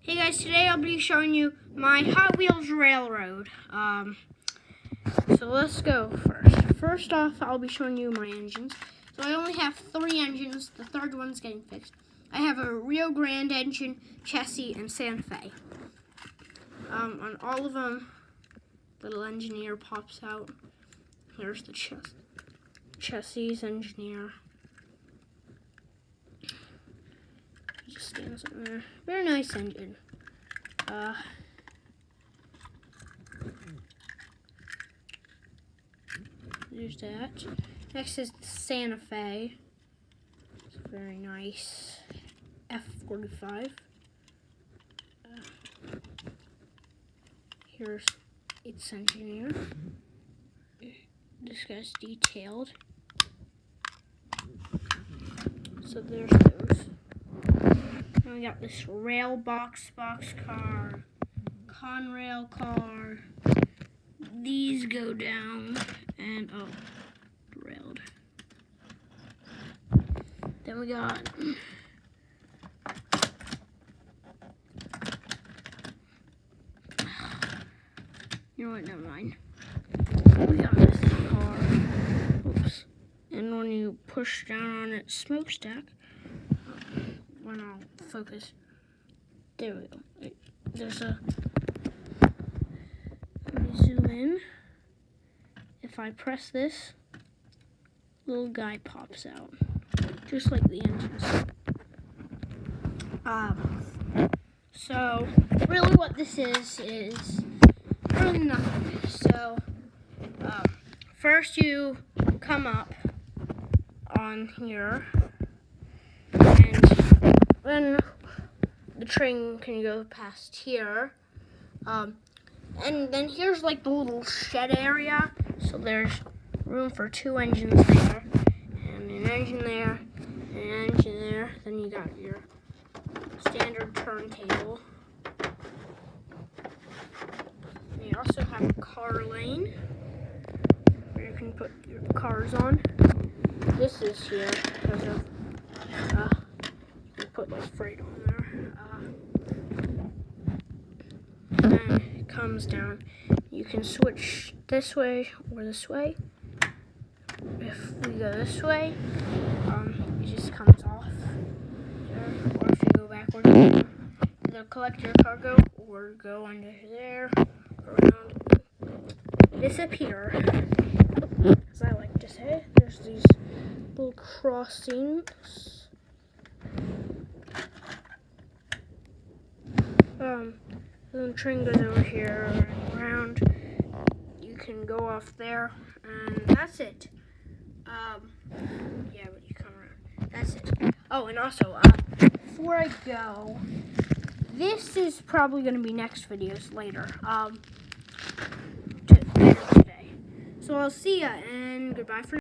Hey guys, today I'll be showing you my Hot Wheels Railroad. So let's go first. First off, I'll be showing you my engines. So I only have 3 engines. The third one's getting fixed. I have a Rio Grande engine, chassis, and Santa Fe. On all of them, little engineer pops out. Here's the chassis engineer. Just stands up there. Very nice engine. There's that. Next is the Santa Fe. It's very nice. F45. Here's its engineer. This guy's detailed. So there's those. And we got this rail box car, Conrail car. These go down and derailed. Then we got you know what? Never mind. We got this car. Oops. And when you push down on its smokestack, when I'll focus, there we go. There's a. Let me zoom in. If I press this, little guy pops out, just like the engines. So really, what this is really nothing. So first you come up on here, and then the train can go past here. And then here's like the little shed area. So there's room for 2 engines there, and an engine there, and an engine there. Then you got your standard turntable. And you also have a car lane where you can put your cars on. This is here because of you can put like freight on there. And it comes down. You can switch this way or this way. If we go this way, it just comes off there. Or if you go backwards, either collect your cargo or go under there, around, disappear. As I like to say, there's these little crossings. Then the train goes over here and around. You can go off there, and that's it. Yeah, but you come around. That's it. Oh, and also, before I go, this is probably going to be next videos later. Later today. So I'll see ya, and goodbye for now.